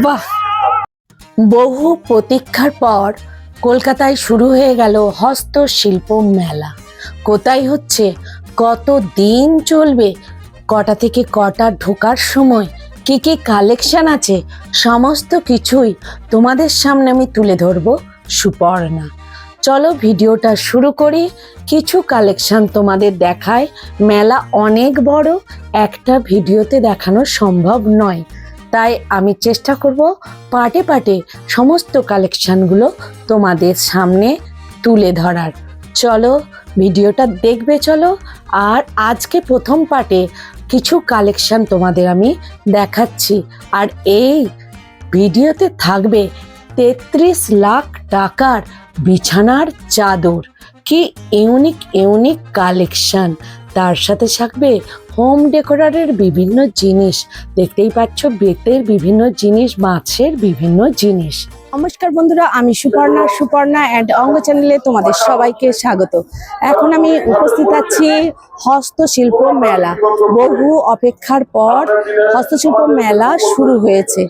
বাহ, বহু প্রতীক্ষার পর কলকাতায় শুরু হয়ে গেল হস্তশিল্প মেলা। কোথায় হচ্ছে, কত দিন চলবে, কটা থেকে কটা ঢোকার সময়, কি কি কালেকশন আছে, সমস্ত কিছুই তোমাদের সামনে আমি তুলে ধরবো সুপর্ণা। চলো ভিডিওটা শুরু করি। কিছু কালেকশন তোমাদের দেখায়। মেলা অনেক বড়, একটা ভিডিওতে দেখানো সম্ভব নয়, তাই আমি চেষ্টা করব পার্টে পার্টে সমস্ত কালেকশনগুলো তোমাদের সামনে তুলে ধরার। চলো ভিডিওটা দেখবে চলো। আর আজকে প্রথম পার্টে কিছু কালেকশন তোমাদের আমি দেখাচ্ছি। আর এই ভিডিওতে থাকবে 33 লাখ টাকার বিছানার চাদর। কি ইউনিক ইউনিক কালেকশন, তার সাথে থাকবে হোম ডেকোরের বিভিন্ন জিনিস। দেখতেই পাচ্ছ বেতের বিভিন্ন জিনিস, মাছের বিভিন্ন জিনিস। নমস্কার বন্ধুরা, আমি সুপর্ণা অ্যান্ড অঙ্গ চ্যানেলে তোমাদের সবাইকে স্বাগত। এখন আমি উপস্থিত আছি হস্তশিল্প মেলা। বহু অপেক্ষার পর হস্তশিল্প মেলা শুরু হয়েছে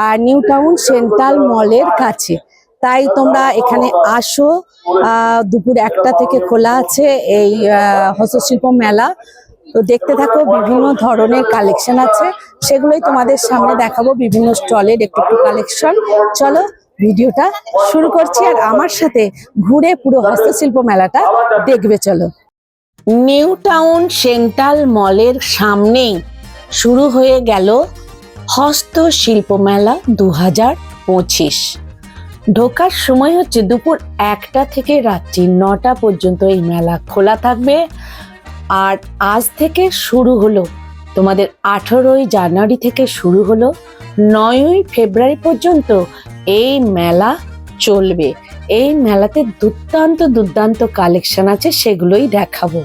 আর নিউ টাউন সেন্ট্রাল মলের কাছে। তাই তোমরা এখানে আসো। দুপুর 1টা থেকে খোলা আছে এই হস্তশিল্প মেলা। তো দেখতে থাকো, বিভিন্ন ধরনের কালেকশন আছে, সেগুলোই তোমাদের সামনে দেখাবো। বিভিন্ন স্টলের একটু কালেকশন। চলো ভিডিওটা শুরু করছি আর আমার সাথে ঘুরে পুরো হস্তশিল্প মেলাটা দেখবে চলো। নিউ টাউন সেন্ট্রাল মলের সামনেই শুরু হয়ে গেল হস্তশিল্প মেলা 2025। ঢোকার সময় হচ্ছে দুপুর 1টা থেকে রাত্রি 9টা পর্যন্ত এই মেলা খোলা থাকবে। আর আজ থেকে শুরু হলো, তোমাদের 18ই জানুয়ারি থেকে শুরু হলো, 9ই ফেব্রুয়ারি পর্যন্ত এই মেলা চলবে। এই মেলাতে দুর্দান্ত কালেকশন আছে, সেগুলোই দেখাবো।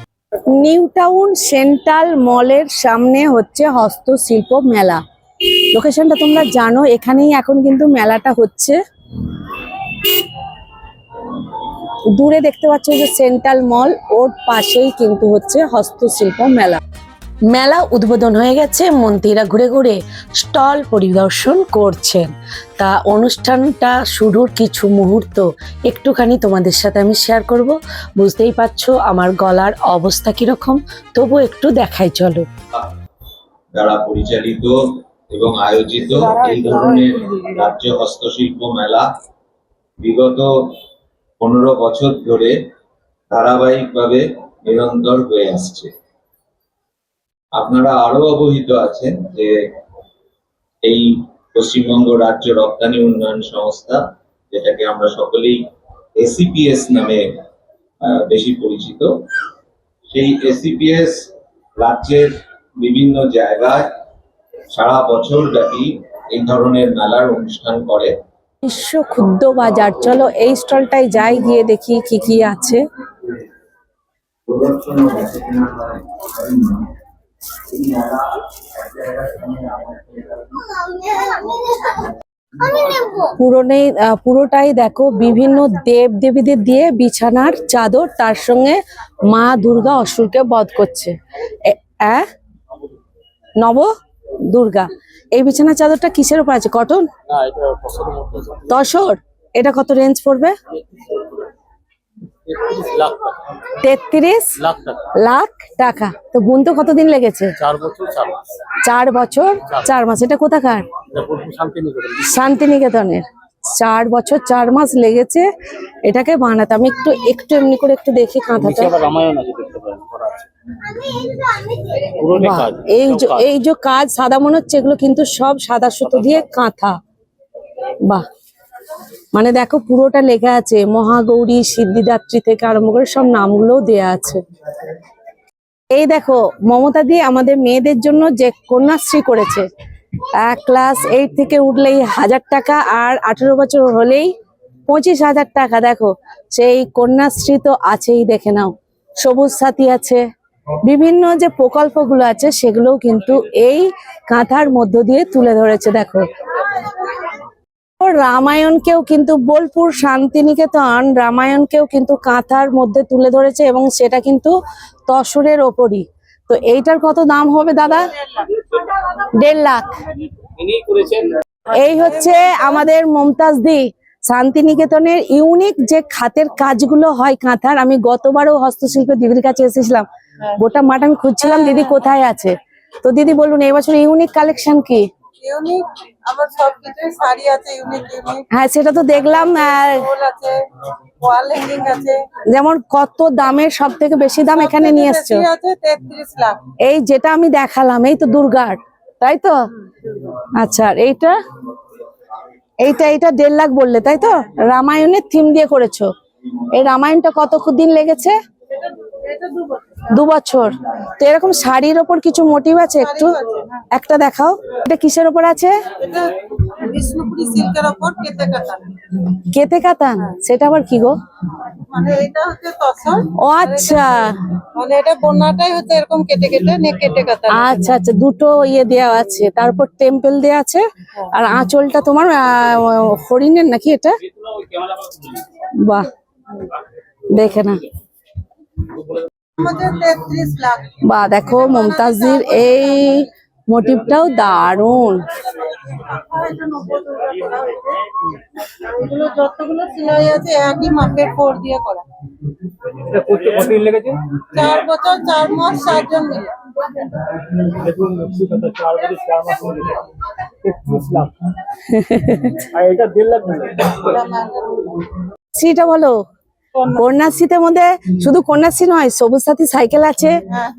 নিউ টাউন সেন্ট্রাল মলের সামনে হচ্ছে হস্তশিল্প মেলা। লোকেশনটা তোমরা জানো, এখানেই এখন কিন্তু মেলাটা হচ্ছে। দূরে দেখতে পাচ্ছ যে সেন্ট্রাল মল, ওর পাশেই কিন্তু হচ্ছে হস্তশিল্প মেলা। মেলা উদ্বোধন হয়ে গেছে, মন্ত্রীরা ঘুরে ঘুরে স্টল পরিদর্শন করছেন। তা অনুষ্ঠানটা শুরুর কিছু মুহূর্ত একটুখানি তোমাদের সাথে আমি শেয়ার করব। বুঝতেই পারছো আমার গলার অবস্থা কিরকম, তবু একটু দেখাই চলো। দ্বারা পরিচালিত এবং আয়োজিত এই ধরনের রাজ্য হস্তশিল্প মেলা বিগত 15 বছর ধরে ধারাবাহিকভাবে নিরন্তর হয়ে আসছে। আপনারা আরো অবহিত আছেন যে এই পশ্চিমবঙ্গ রাজ্য রপ্তানি উন্নয়ন সংস্থা, যেটাকে আমরা সকলেই এসিপিএস নামে বেশি পরিচিত, সেই এসিপিএস রাজ্যের বিভিন্ন জায়গায় সারা বছর ব্যাপী এই ধরনের মেলার অনুষ্ঠান করে। বিশ্ব ক্ষুদ্র বাজার, চলো এই স্টলটায় যাই, গিয়ে দেখি কি কি আছে। পুরোটাই দেখো বিভিন্ন দেব দেবীদের দিয়ে বিছানার চাদর, তার সঙ্গে মা দুর্গা অসুরকে বধ করছে। নব দুর্গা। এই বিছানার চাদরটা কিসের উপর আছে? কটন, তসর। এটা কত রেঞ্জ পড়বে? 33 লাখ টাকা। তো বুনতে কতদিন লেগেছে? 4 বছর 4 মাস। এটা কোথাকার? শান্তিনিকেতনের। 4 বছর 4 মাস লেগেছে এটাকে বানাতে। আমি একটু এমনি করে একটু দেখি কাঁথাটা। এই যে কাজ সাদা মনে হচ্ছে, এগুলো কিন্তু সব সাদা সুতো দিয়ে কাঁথা। বাহ, মানে দেখো পুরোটা লেখা আছে মহাগৌরী সিদ্ধিদাত্রী থেকে আরম্ভ করে সব নামগুলোও দেয়া আছে। এই দেখো মমতা দিয়ে আমাদের মেয়েদের জন্য যে কন্যাশ্রী করেছে, ক্লাস 8 থেকে উঠলেই 1000 টাকা, আর 18 বছর হলেই 25,000 টাকা। দেখো সেই কন্যাশ্রী তো আছেই, দেখে নাও। সবুজ সাথী আছে, বিভিন্ন যে প্রকল্পগুলো আছে সেগুলোও কিন্তু এই কাঁথার মধ্য দিয়ে তুলে ধরেছে। দেখো রামায়ণকেও কিন্তু, বোলপুর শান্তিনিকেতন রামায়ণকেও কিন্তু কাঁথার মধ্যে তুলে ধরেছে, এবং সেটা কিন্তু তসরের ওপরই। তো এইটার কত দাম হবে দাদা? 1.5 লাখ। ইনি করেছেন। এই হচ্ছে আমাদের মমতাজ দি শান্তিনিকেতনের ইউনিক যে খাতের কাজগুলো হয় কাঁথার। আমি গতবারও হস্তশিল্পে দিদির কাছে এসেছিলাম, গোটা মাঠ আমি খুঁজছিলাম দিদি কোথায় আছে। তো দিদি বলুন এই বছর ইউনিক কালেকশন কি? ইউনিক আমার সবকিছু শাড়ি আছে, ইউনিক ইউনিক হ্যাঁ সেটা তো দেখলাম। ফুল আছে, ওয়াল হ্যাঙ্গিং আছে। যেমন কত দামের সব থেকে বেশি দাম এখানে নিয়ে এসছো? বেশি আছে 33 লাখ। এই যেটা আমি দেখালাম এই তো দুর্গার, তাই তো? আচ্ছা আর এইটা এইটা 1.5 লাখ বললে, তাই তো? রামায়ণের থিম দিয়ে করেছো। এই রামায়ণটা কত দিন লেগেছে? এটা 2 বছর। 2 বছর। তো এরকম শাড়ির ওপর কিছু মোটিভ আছে একটু একটা দেখাও। এটা কিসের ওপর আছে? এটা বিষ্ণুপুরি সিল্কের উপর কেতে কাতান। কেতে কাতান, সেটা আবার কি গো? মানে এটা হচ্ছে তসর। ও আচ্ছা মানে এটা বোনাটাই হচ্ছে এরকম কেটে কেটে নে কেটে কাতান। আচ্ছা আচ্ছা, দুটো ইয়ে দেওয়া আছে, তারপর টেম্পল দেওয়া আছে। আর আঁচলটা তোমার হরিণের নাকি এটা? বাহ, দেখে না। আমাদের 33 লাখ। বা দেখো মমতাজদির এই মোটিভটাও দারুণ। এটা 90 টাকা করা হয়েছে। এগুলো যতগুলো সেলাই আছে একই মাপের ফোর দিয়ে করা। এটা করতে কতদিন লেগেছে? 4 বছর 4 মাস 7 জন মিলে। দেখুন কথা 4 বছর 4 মাস লেগেছে 33 লাখ। আর এটা 1.5 লাখ নেবে। সেটা বলো। কন্যাশ্রীতে মধ্যে শুধু কন্যাশ্রী নয়, সবুজ সাথী সাইকেল আছে।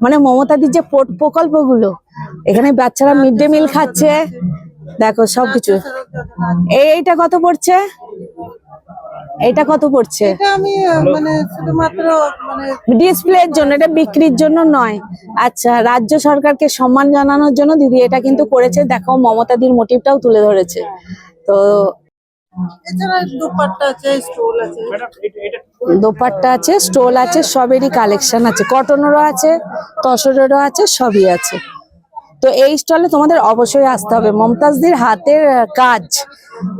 মানে মমতাদির যে প্রকল্পগুলো, এখানে বাচ্চারা মিড ডে মিল খাচ্ছে, দেখো সবকিছু। এইটা কত পড়ছে? এটা কত পড়ছে? এটা আমি মানে শুধুমাত্র মানে ডিসপ্লের জন্য, এটা বিক্রির জন্য নয়। আচ্ছা, রাজ্য সরকারকে সম্মান জানানোর জন্য দিদি এটা কিন্তু করেছে। দেখো মমতাদির মোটিভটাও তুলে ধরেছে। তো এছাড়া দুপাট্টা আছে, স্টোল আছে। দোপাট্টা আছে, স্টোল আছে, সবেরই কালেকশন আছে। কটনেরও আছে, তসরেরও আছে, সবই আছে। তো এই স্টলে তোমাদের অবশ্যই আসতে হবে। মমতাজদির হাতের কাজ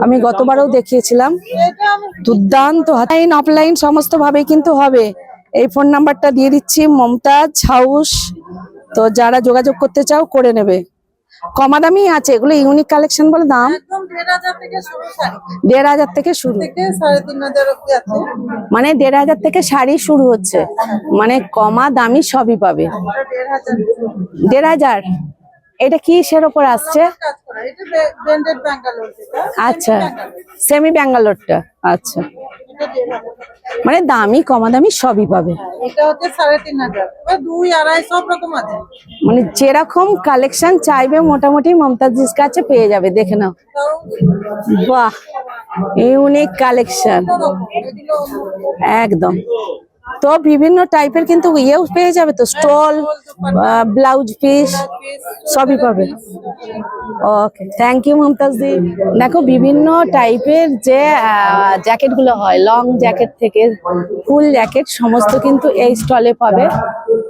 আমি গতবারও দেখিয়েছিলাম, এটা আমি দুর্দান্ত। অনলাইন অফলাইন সমস্ত ভাবেই কিন্তু হবে। এই ফোন নাম্বারটা দিয়ে দিচ্ছি, মমতাজ হাউস। তো যারা যোগাযোগ করতে চাও করে নেবে। কমা দামি আছে, এগুলো ইউনিক কালেকশন বলে দাম একদম 1,500 থেকে শুরু শাড়ি 1,500 থেকে শুরু। থেকে 3,500 অবধি আছে। মানে 1,500 থেকে শাড়ি শুরু হচ্ছে, মানে কমা দামি সবই পাবে। এটা 1,500 1,500। এটা কিসের ওপর আসছে? কাজ করা। এটা ব্র্যান্ডেড ব্যাঙ্গালোর যেটা। আচ্ছা, সেমি ব্যাঙ্গালোরটা। আচ্ছা, এটা 1,500। মানে দামি কমা দামি সবই পাবে। এটা হচ্ছে 3,500। এবার 2, 2.5 সব রকম আছে। মানে যেরকম কালেকশন চাইবে মোটামুটি মমতাজের কাছে পেয়ে যাবে। দেখে নাও, তাও বাহ, ইউনিক কালেকশন এগুলো একদম। তো বিভিন্ন টাইপের কিন্তু ইয়েও পেয়ে যাবে, তো স্টল, ব্লাউজ পিস সবই পাবে। ওকে, থ্যাংক ইউ মমতাজ দি। দেখো বিভিন্ন টাইপের যে জ্যাকেট গুলো হয়, লং জ্যাকেট থেকে ফুল জ্যাকেট সমস্ত কিন্তু এই স্টলে পাবে।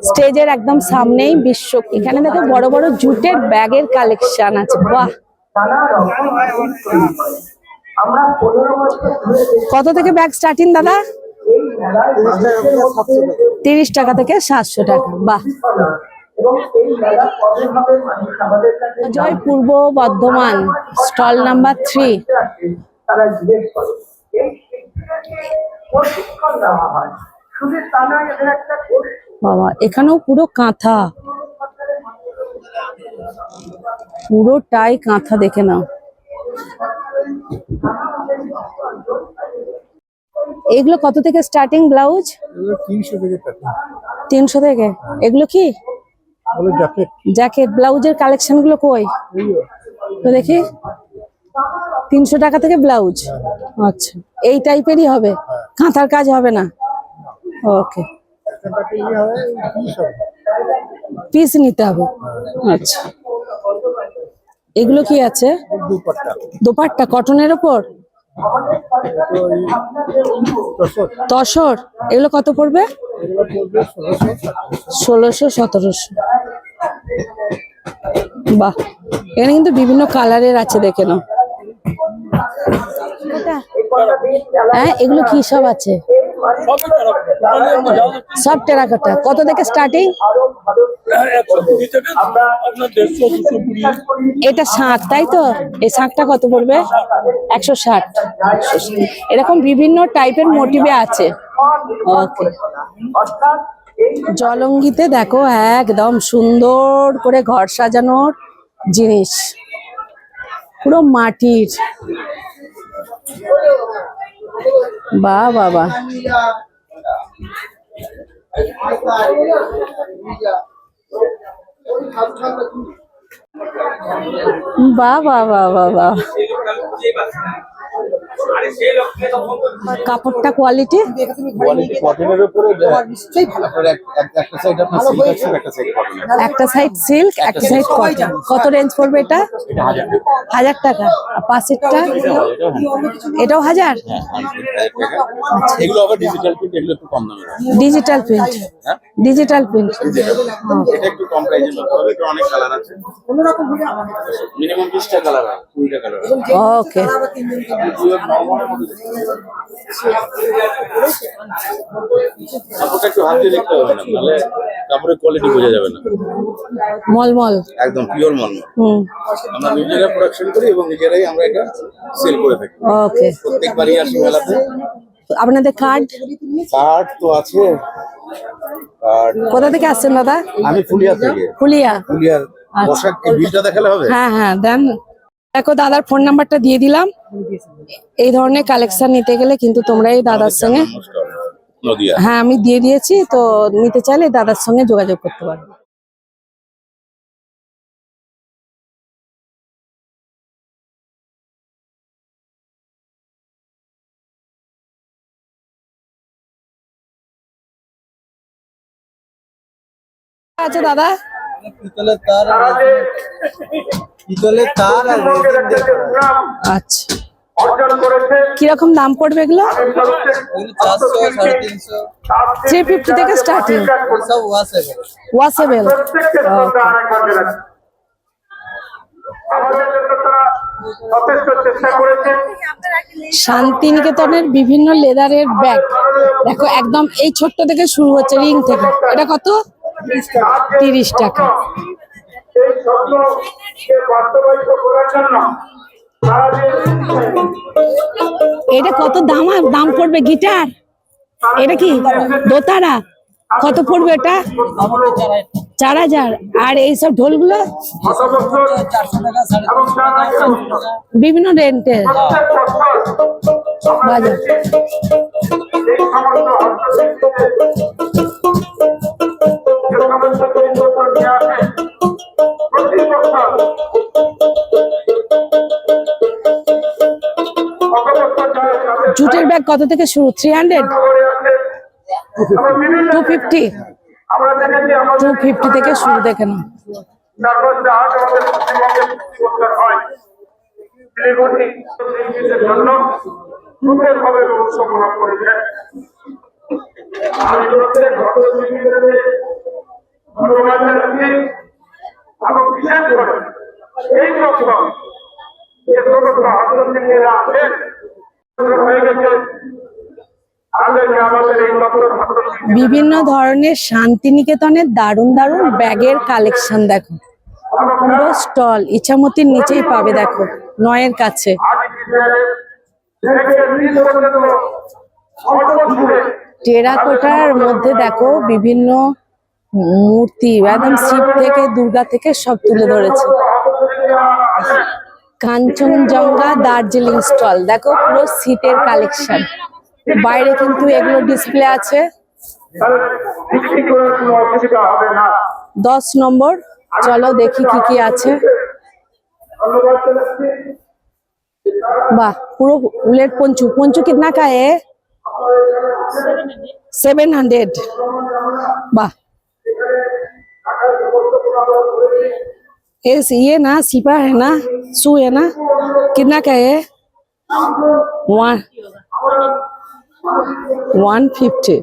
স্টেজের একদম সামনেই বিশ্ব। এখানে দেখো বড় বড় জুটের ব্যাগের কালেকশন আছে। বাহ, কত থেকে ব্যাগ স্টার্টিং দাদা? 30 টাকা থেকে 700 টাকা। বাহ, জয় পূর্ব বর্ধমান স্টল নাম্বার 3। তারা জিজ্ঞেস করে এই প্রশিক্ষণ দেওয়া হয়, শুধু তা নয়, এদের একটা বাবা, এখানেও পুরো কাঁথা, পুরোটাই কাঁথা। দেখে নাও, এগুলো কত থেকে স্টার্টিং ব্লাউজ? 300 থেকে। এগুলো কি জ্যাকেট? ব্লাউজের কালেকশন গুলো কই তো দেখি। 300 টাকা থেকে ব্লাউজ। আচ্ছা, এই টাইপেরই হবে, কাঁথার কাজ হবে না? ওকে, পিস নিতে হবে। আচ্ছা, এগুলো কি আছে? দোপাট্টা কটনের ওপর, তসর। এগুলো কত পড়বে? 1600 1700। বাহ, এখানে কিন্তু বিভিন্ন কালারের আছে, দেখে নাও। হ্যাঁ, এগুলো কি সব আছে? সব টেরাকোটা। কত থেকে স্টার্টিং? 120 থেকে আপনার 150-220। এটা শাঁখ তাই তো? এই শাঁখটা কত পড়বে? 160। এরকম বিভিন্ন টাইপের মোটিভে আছে। ওকে। অর্থাৎ এই জলঙ্গিতে দেখো একদম সুন্দর করে ঘর সাজানোর জিনিস, পুরো মাটির। বাহ বাবা, বাহ বাহ বাহ বাহ বাহ, কাপড়টা কোয়ালিটি কটনের উপরে আপনার একটা সাইড আপনার সিল্ক আছে, একটা সাইড কটন। একটা সাইড সিল্ক একটা সাইড কটন। কত রেঞ্জ পড়বে এটা? 1000 টাকা। আর পাশেরটা এটাও 1000? এগুলো আবার ডিজিটাল প্রিন্ট, এগুলো একটু কম দামে হয়। Digital print, digital print. এটা একটু কম প্রাইসের মধ্যে হবে, এটা অনেক কালার আছে, মিনিমাম 20টা কালার হয়, 20টা কালার। ওকে। কাপড়টা একটু হাত দিয়ে দেখতে হবে না, নাহলে কাপড়ের কোয়ালিটি বোঝা যাবে না। মলমল, একদম পিওর মলমল। হুম, আমরা নিজেরা প্রোডাকশন করি এবং নিজেরাই আমরা এটা সেল করে থাকি। ওকে। প্রত্যেকবারই আসি মেলাতে। আপনাদের কার্ড কার্ড তো আছে। কার্ড কোথা থেকে আসছেন দাদা? আমি ফুলিয়া থেকে। ফুলিয়ার। পোশাক কি বিলটা দেখালে হবে? হ্যাঁ হ্যাঁ দেন। দেখো দাদার ফোন নাম্বারটা দিয়ে দিলাম। এই ধরনের কালেকশন নিতে গেলে কিন্তু তোমরা এই দাদার সঙ্গে, নদিয়া। হ্যাঁ আমি দিয়ে দিয়েছি, তো নিতে চাইলে দাদার সঙ্গে যোগাযোগ করতে পারো। আচ্ছা দাদা, পিতলের তার আর রেজিন দিয়ে করা। আচ্ছা অর্জন করেছে কিরকম দাম পড়বে এগুলো? এগুলো 400, 350, 350 থেকে স্টার্টিং। সব ওয়াশেবল। ওয়াশেবল। প্রত্যেককে শ্রদ্ধা আরেকবার জানাচ্ছি। আমাদের জন্য তারা যথেষ্ট চেষ্টা করেছে। শান্তিনিকেতনের বিভিন্ন লেদারের ব্যাগ দেখো, একদম এই ছোট্ট থেকে শুরু হচ্ছে, রিং থেকে। এটা কত? 30 টাকা। এই স্বপ্নকে বাস্তবায়িত করার জন্য তারা যে এটা কত দাম? দাম পড়বে গিটার? এটা কি দোতারা? কত পড়বে এটা? 4000। আর এইসব ঢোলগুলো শত বছর 400 টাকা, 350 টাকা, 400 টাকা। বিভিন্ন রেন্টের প্রত্যেক বছর আমরা বাজার। এই সমস্ত হস্তশিল্পীদের যে সমস্ত পরিবর্তন নিয়ে আসে প্রতি বছর জুটের ব্যাগ কত থেকে শুরু? 300, করে আছে। আবার বিভিন্ন 250, আমরা দেখেছি আমাদের 250 থেকে শুরু। দেখে না চারপাশে হাট আমাদের পশ্চিমবঙ্গে প্রতি বছর হয়। শিলিগুড়ি শিল্পীদের জন্য সুন্দরভাবে ব্যবস্থাপনা করেছে। আমি প্রত্যেক হস্তশিল্পীদের ধন্যবাদ জানাচ্ছি এবং বিশেষ করে এই বছর যে সমস্ত হস্তশিল্পীরা আছে হয়ে গেছে আমাদের এই দপ্তর হস্তশিল্পী বিভিন্ন ধরনের শান্তিনিকেতনের দারুণ দারুণ ব্যাগের কালেকশন দেখো, পুরো স্টল ইছামতির নিচেই পাবে। দেখো 9 কাছে টেরাকোটার মধ্যে দেখো বিভিন্ন মূর্তি, একদম শিব থেকে দুর্গা থেকে সব তুলে ধরেছে। কাঞ্চনজঙ্ঘা দার্জিলিং স্টল দেখো, পুরো শীতের কালেকশন। বাইরে কিন্তু এগুলো ডিসপ্লে আছে। বিক্রি করার কোনো অসুবিধা হবে না। 10 নম্বর। চলো দেখি কি কি আছে। ধন্যবাদ জানাচ্ছি। वाह पूरा उलेट पंचू पंचू कितना का है? 700। वाह ये ना स्लीपर है ना, शू है ना, कितना का है? 150।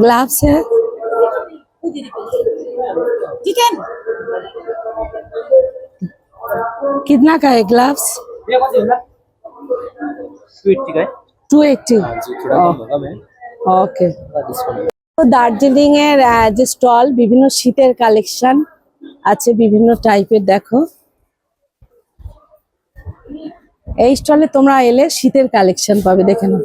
ग्लाव्स है कितना का है ग्लाव्स? 280 ওকে। দার্জিলিং এর যে স্টল, বিভিন্ন শীতের কালেকশন আছে বিভিন্ন টাইপের। দেখো এই স্টলে তোমরা এলে শীতের কালেকশন পাবে, দেখে নাও।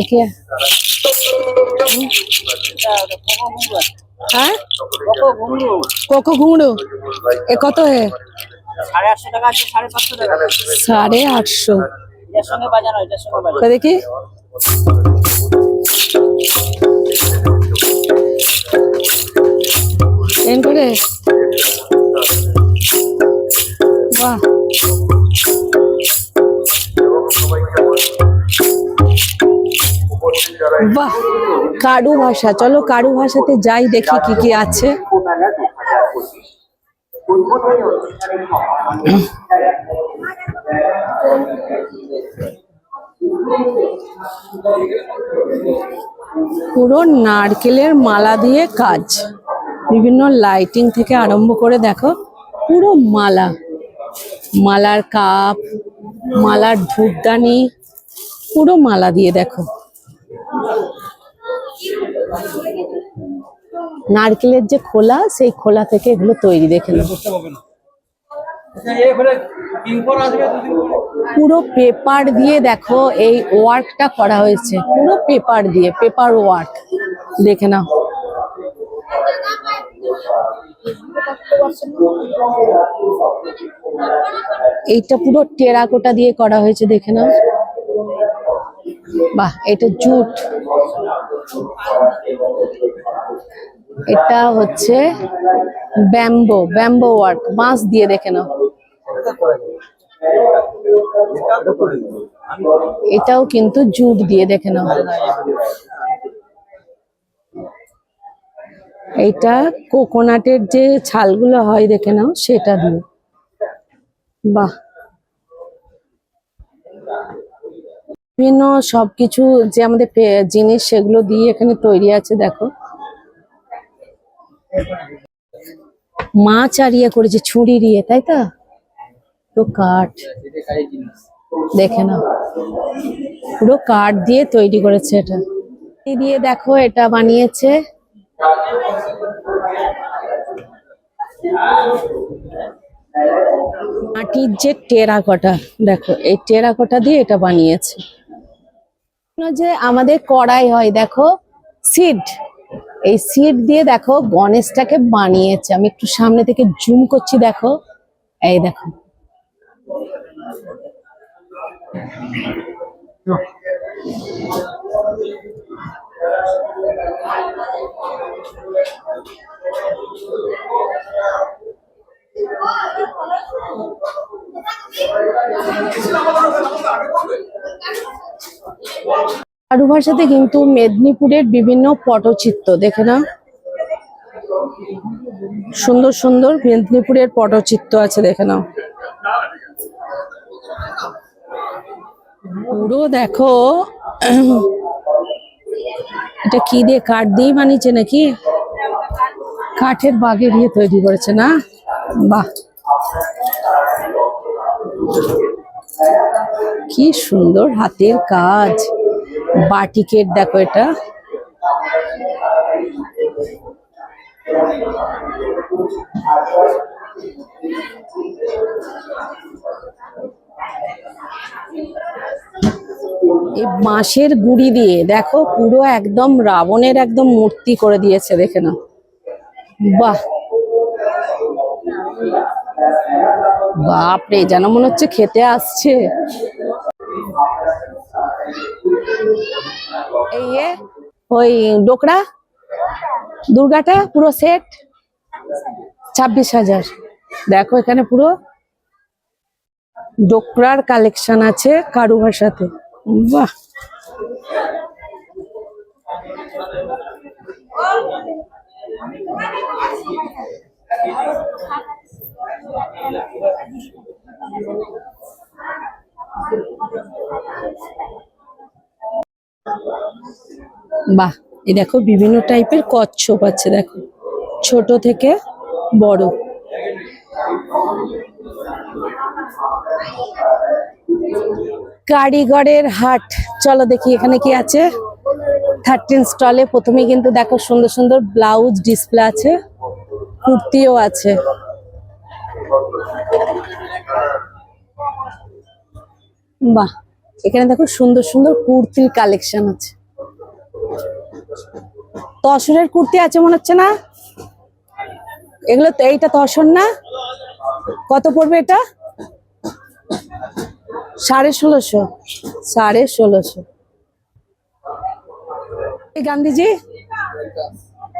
একে হ্যাঁ কোকো ঘুমড়ো এ কত হে? 850 টাকা আছে, 550 টাকা। 850। এর সঙ্গে বাজানো, এটার সঙ্গে বাজানো। তো দেখি এন করে, বাহ বাহ, কারু ভাষা। চলো কারু ভাষাতে যাই, দেখি কি কি আছে। পুরো নারকেলের মালা দিয়ে কাজ, বিভিন্ন লাইটিং থেকে আরম্ভ করে দেখো পুরো মালা, মালার কাপ, মালার ধূপদানি, পুরো মালা দিয়ে দেখো। নারকেলের যে খোলা, সেই খোলা থেকে এগুলো তৈরি, দেখে নাও। পুরো পেপার দিয়ে দেখো এই ওয়ার্কটা করা হয়েছে, পুরো পেপার দিয়ে, পেপার ওয়ার্ক, দেখে নাও। এইটা পুরো টেরাকোটা দিয়ে করা হয়েছে, দেখে নাও। বাহ, এটা জুট, এটা হচ্ছে ব্যাম্বো, ব্যাম্বো ওয়ার্ক, বাঁশ দিয়ে, দেখে নাও। এটাও কিন্তু জুট দিয়ে, দেখে নাও। এইটা কোকোনাটের যে ছালগুলো হয়, দেখে নাও, সেটা দিয়ে। বাহ, বিভিন্ন সবকিছু যে আমাদের জিনিস, সেগুলো দিয়ে এখানে তৈরি আছে, দেখো। মাছ আর ইয়ে করেছে ছুরি দিয়ে, তাই তো? তো কাঠ, দেখে নাও, পুরো কাঠ দিয়ে তৈরি করেছে। এটা দিয়ে দেখো, এটা বানিয়েছে মাটির যে টেরাকোটা, দেখো এই টেরাকোটা দিয়ে এটা বানিয়েছে। যে আমাদের কড়াই হয়, দেখো সিড, এই সিড দিয়ে দেখো গণেশটাকে বানিয়েছে। আমি একটু সামনে থেকে জুম করছি, দেখো, এই দেখো। চারু ভাষাতে কিন্তু মেদিনীপুরের বিভিন্ন পটচিত্র, দেখে না, সুন্দর সুন্দর মেদিনীপুরের পটচিত্র আছে, দেখে নাও। পুরো দেখো, এটা কি দিয়ে, কাঠ দিয়ে বানিয়েছে নাকি? কাঠের বাগে দিয়ে তৈরি করেছে না? বাহ, কি সুন্দর হাতের কাজ, বাটিকের, দেখো এটা। এই বাঁশের গুড়ি দিয়ে দেখো পুরো একদম রাবণের একদম মূর্তি করে দিয়েছে, দেখে না। বাহ, বাপরে, যেন মনে হচ্ছে খেতে আসছে। এই ওই ডোকরা দুর্গাটা পুরো সেট 26,000। দেখো এখানে পুরো ডোকরার কালেকশন আছে কারুহার সাথে। বাহ, বাহ, এই দেখো বিভিন্ন টাইপের কচ্ছপ আছে, দেখো ছোট থেকে বড়। কারিগরের হাট, চলো দেখি এখানে কি আছে। 13 স্টলে প্রথমে কিন্তু দেখো সুন্দর সুন্দর ব্লাউজ ডিসপ্লে আছে, কুর্তিও আছে। বাহ, এখানে দেখো সুন্দর সুন্দর কুর্তির কালেকশন আছে। তসরের কুর্তি আছে মনে হচ্ছে না? এগুলো তো, এইটা তসর না? কত পড়বে এটা? 1650। 1650। গান্ধীজি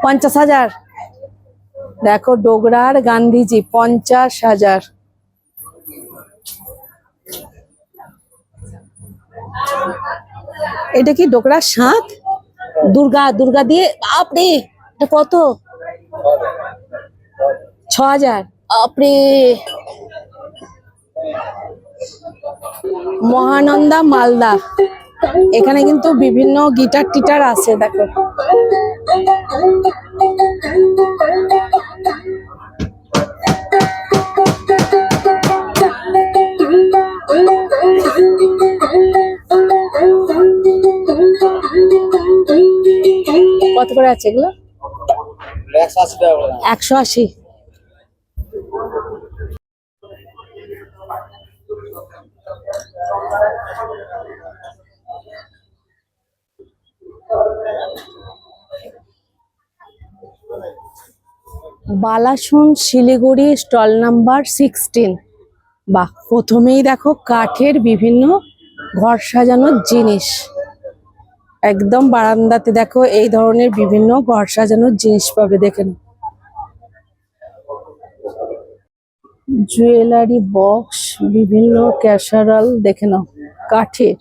50,000। দেখো ডোগরার গান্ধীজি 50,000। এটা কি ডোগরার শাঁখ? দুর্গা, দুর্গা দিয়ে, বাপরে এটা কত? 6,000। বাপরে, মহানন্দা মালদা। এখানে কিন্তু বিভিন্ন গিটার টিটার আছে, দেখো। কত করে আছে এগুলো? 180 টাকা করে। 180। Balason Siliguri stall number 16। বাহ, প্রথমেই দেখো কাঠের বিভিন্ন ঘর সাজানোর জিনিস। একদম বারান্দাতে দেখো এই ধরনের বিভিন্ন ঘর সাজানোর জিনিস পাবে, দেখেন। জুয়েলারি বক্স, বিভিন্ন ক্যাসারল, দেখে নাও কাঠের।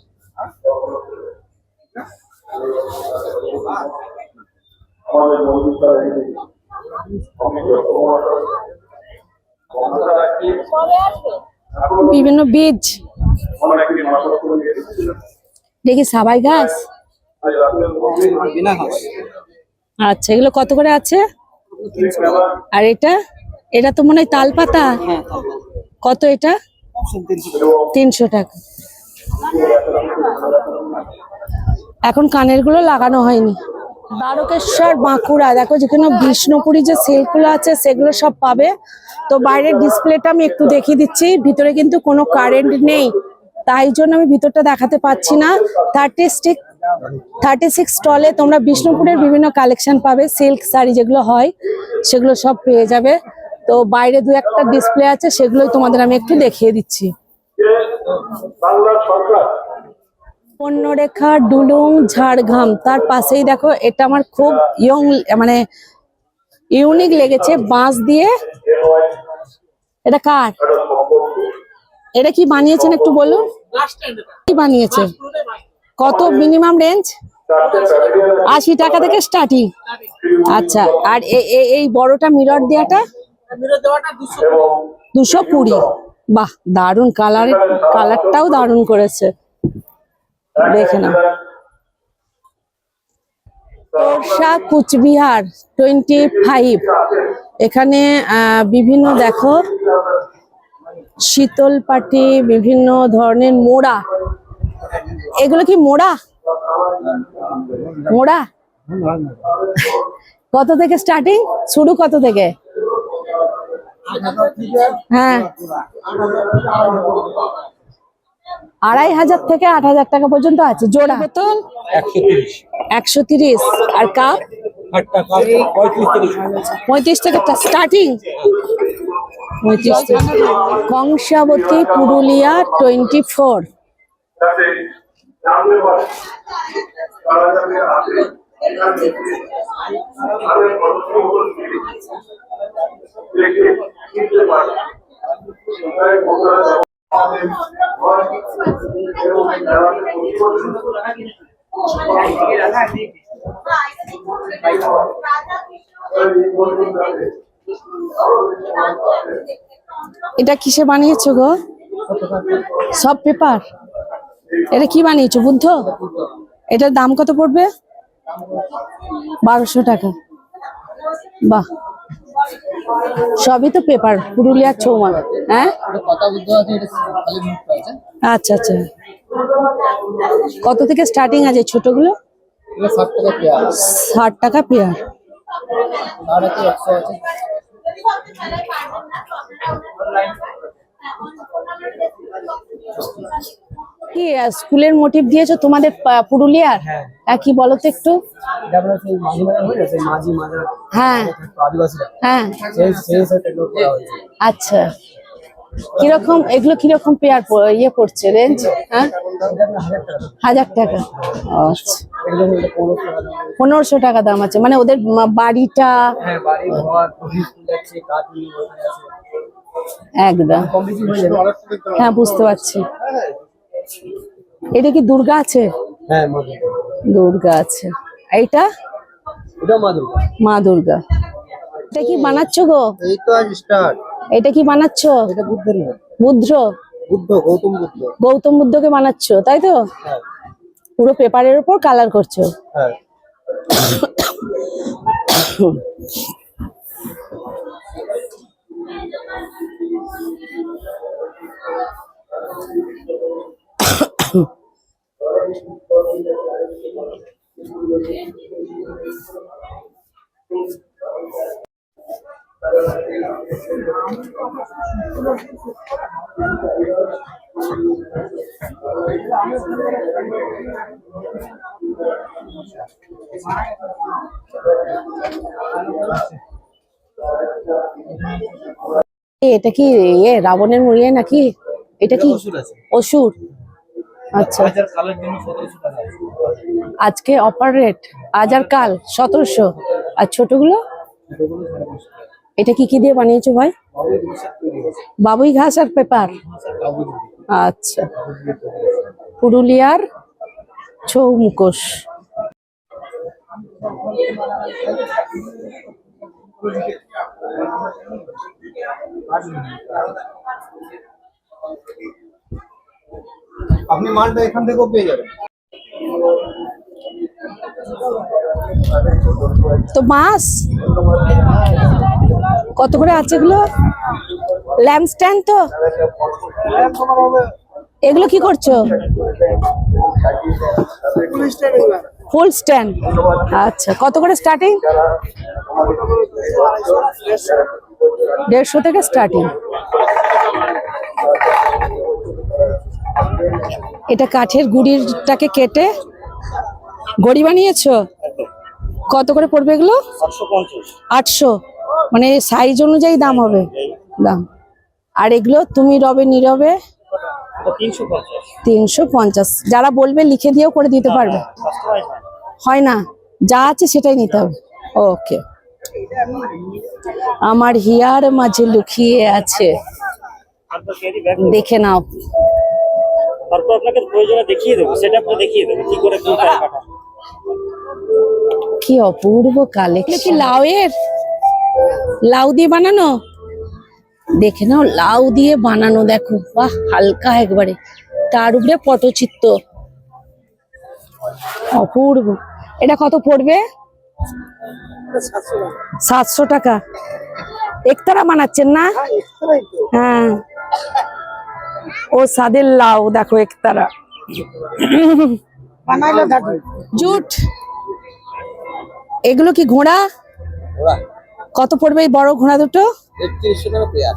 বিভিন্ন বীজ, দেখি সাবাই গাছ। আচ্ছা, এগুলো কত করে আছে? আর এটা, এটা তো মনে হয় তাল পাতা। কত এটা? 300 টাকা। এখন কানের গুলো লাগানো হয়নি। দ্বারকেশ্বর বাঁকুড়া, দেখো যেখানে বিষ্ণুপুরি যে সিল্ক গুলো আছে সেগুলো সব পাবে। তো বাইরের ডিসপ্লেটা আমি একটু দেখিয়ে দিচ্ছি, ভিতরে কিন্তু কোনো কারেন্ট নেই, তাই জন্য আমি ভিতরটা দেখাতে পাচ্ছি না। 36 স্টলে তোমরা বিষ্ণুপুরের বিভিন্ন কালেকশন পাবে, সিল্ক শাড়ি যেগুলো হয় সেগুলো সব পেয়ে যাবে। তো বাইরে দু একটা ডিসপ্লে আছে, সেগুলোই তোমাদের আমি একটু দেখিয়ে দিচ্ছি। পণ্যরেখা ডুলুং ঝাড়গ্রাম, তার পাশেই দেখো এটা আমার খুব মানে ইউনিক লেগেছে, বাঁশ দিয়ে। এটা কার? এটা কি বানিয়েছেন একটু বলুন, কি বানিয়েছে? কত মিনিমাম রেঞ্জ? 80 টাকা থেকে স্টার্টিং। আচ্ছা, আর এই বড়টা মিরর দেওয়াটা? 220। বাহ, দারুন কালার, কালারটাও দারুন করেছে, দেখে না। তোরসা কুচবিহার 25। এখানে বিভিন্ন দেখো শীতল পাটি, বিভিন্ন ধরনের মোড়া। এগুলো কি মোড়া? মোড়া কত থেকে স্টার্টিং? শুরু কত থেকে? হ্যাঁ, 2500 থেকে 8000 টাকা পর্যন্ত আছে জোড়া। বোতল 130। আর কাপ 35 থেকে স্টার্টিং। 35 থেকে। কংসাবতী পুরুলিয়া 24। কিনতে পারে তাই বন্ধুরা এবং এটা কিসে বানিয়েছো গো? সব পেপার। এটা কি বানিয়েছো, বুদ্ধ? এটার দাম কত পড়বে? 1200 টাকা। বাহ, সবই তো পেপার, পুরুলিয়ার ছৌমা। হ্যাঁ, আচ্ছা আচ্ছা। কত থেকে স্টার্টিং আছে ছোটগুলো? 60 টাকা পেয়ার। কি স্কুলের মোটিভ দিয়েছো তোমাদের পুরুলিয়ার? কি বলো তো একটু। হ্যাঁ হ্যাঁ, আচ্ছা। কিরকম এগুলো, কিরকম পেয়ার ইয়ে পড়ছে রেঞ্জ? হ্যাঁ, 1000 টাকা। আচ্ছা, 1500 টাকা দাম আছে। মানে ওদের বাড়িটা একদম, হ্যাঁ বুঝতে পারছি। এটা কি দুর্গা আছে? হ্যাঁ, দুর্গা আছে। এইটা মা দুর্গা। এটা কি বানাচ্ছ গো? এই তো আজ স্টার্ট। এটা কি বানাচ্ছ? এটা বুদ্ধের না, বুদ্ধ, গৌতম বুদ্ধ। গৌতম বুদ্ধকে বানাচ্ছ, তাই তো? হ্যাঁ পুরো পেপারের উপর কালার করছো। হ্যাঁ। এটা কি রাবণের মুড়িয়ে নাকি? এটা কি অসুর? আচ্ছা, আজকে অফার রেট, আজ আর কাল 1700। আর ছোটগুলো? এটা কি কি দিয়ে বানিয়েছো ভাই? বাবুই ঘাস আর পেপার। আচ্ছা, পুরুলিয়ার ছৌ মুখোশ। আপনি মালটা এখান থেকেও পেয়ে যাবেন। তো মাছ কত করে আছে এগুলো? ল্যাম্প স্ট্যান্ড তো? এগুলো কি করছো? ফুল স্ট্যান্ড। আচ্ছা, কত করে স্টার্টিং? 150 থেকে স্টার্টিং। এটা কাঠের গুড়িটাকে কেটে গড়ি বানিয়েছো? কত করে পড়বে এগুলো? 800। মানে সাইজ অনুযায়ী দাম হবে দাম। আর এগুলো তুমি রবে নীরবে 350। যারা বলবে লিখে দিয়েও করে দিতে পারবে? হয় না, যা আছে সেটাই নিতে হবে। ওকে, আমার হিয়ার মাঝে লুকিয়ে আছে, দেখে নাও। তারপর আপনাকে প্রয়োজনে দেখিয়ে দেবো, সেটা আপনি দেখিয়ে দেবো কি করে কোনটা কাটা। কি অপূর্ব কালেকশন। কি লাউয়ের, লাউ দিয়ে বানানো? দেখে নাও, লাউ দিয়ে বানানো, দেখো বাহ, হালকা একবারে, তার উপরে পটচিত্র, অপূর্ব। এটা কত পড়বে? 700 টাকা। একতারা বানাচ্ছেন না? হ্যাঁ, ও সাদের লাউ, দেখো একতারা। জুট। এগুলো কি ঘোড়া? কত পড়বে এই বড় ঘোড়া দুটো? 3100 টাকা পেয়ার।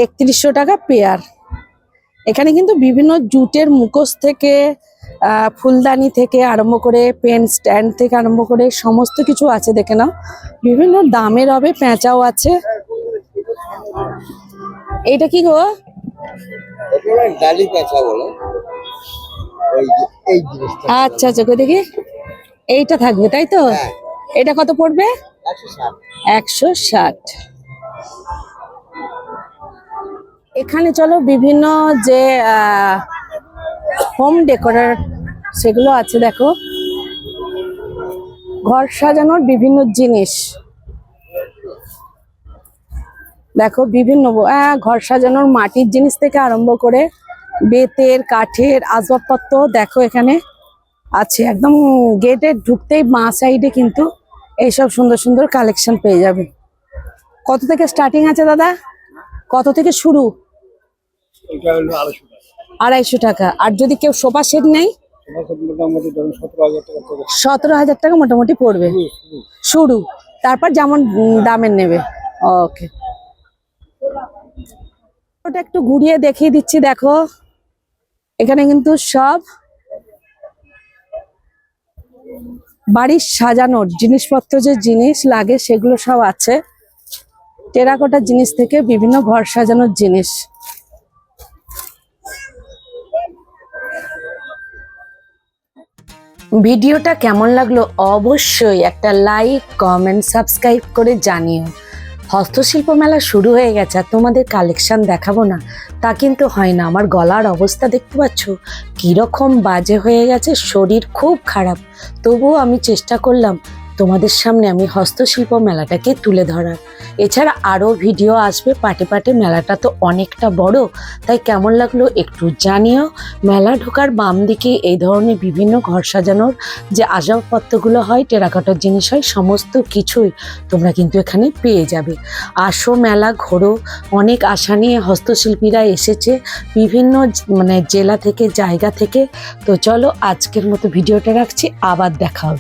3100 টাকা পেয়ার। এখানে কিন্তু বিভিন্ন জুটের মুখোশ থেকে ফুলদানি থেকে আরম্ভ করে পেন স্ট্যান্ড থেকে আরম্ভ করে সমস্ত কিছু আছে, দেখে নাও। বিভিন্ন দামের হবে, পেঁচাও আছে। এটা কি গো? এটা ডালি পেঁচা বলে। এই জিনিসটা আচ্ছা আচ্ছা, কই দেখি। এইটা থাকবে তাই তো? হ্যাঁ। এটা কত পড়বে? 160। 160। এখানে চলো বিভিন্ন যে হোম ডেকোরের সেগুলো আছে, দেখো ঘর সাজানোর বিভিন্ন জিনিস, দেখো বিভিন্ন ঘর সাজানোর মাটির জিনিস থেকে আরম্ভ করে বেতের কাঠের আসবাবপত্র দেখো এখানে আছে। একদম গেটে ঢুকতেই বাঁ সাইডে কিন্তু এইসব সুন্দর সুন্দর কালেকশন পেয়ে যাবে। কত থেকে স্টার্টিং আছে দাদা? কত থেকে শুরু? এটা হলো 250 টাকা। 250 টাকা। আর যদি কেউ সোফা সেট নেই? মোটামুটি ধরুন 17,000 টাকা থেকে 17,000 টাকা মোটামুটি পড়বে শুরু, তারপর যেমন দামের নেবে। ওকে, ওটা একটু ঘুরিয়ে দেখিয়ে দিচ্ছি। দেখো এখানে কিন্তু সব বাড়ির সাজানোর জিনিসপত্র, যে জিনিস লাগে সেগুলো সব আছে। টেরাকোটার জিনিস থেকে বিভিন্ন ঘর সাজানোর জিনিস। ভিডিওটা কেমন লাগলো অবশ্যই একটা লাইক, কমেন্ট, সাবস্ক্রাইব করে জানিও। হস্তশিল্প মেলা শুরু হয়ে গেছে আর তোমাদের কালেকশন দেখাবো না তা কিন্তু হয় না। আমার গলার অবস্থা দেখতে পাচ্ছ কিরকম বাজে হয়ে গেছে, শরীর খুব খারাপ, তবুও আমি চেষ্টা করলাম তোমাদের সামনে আমি হস্তশিল্প মেলাটাকে তুলে ধরার। এছাড়া আরও ভিডিও আসবে পাটে পাটে। মেলাটা তো অনেকটা বড়, তাই কেমন লাগলো একটু জানিও। মেলা ঢোকার বাম দিকে এই ধরনের বিভিন্ন ঘর সাজানোর যে আসবাবপত্রগুলো হয়, টেরাকোটার জিনিস হয়, সমস্ত কিছুই তোমরা কিন্তু এখানে পেয়ে যাবে। আসো, মেলা ঘোরো। অনেক আশা নিয়ে হস্তশিল্পীরা এসেছে বিভিন্ন জেলা থেকে, জায়গা থেকে। তো চলো আজকের মতো ভিডিওটা রাখছি, আবার দেখা হবে।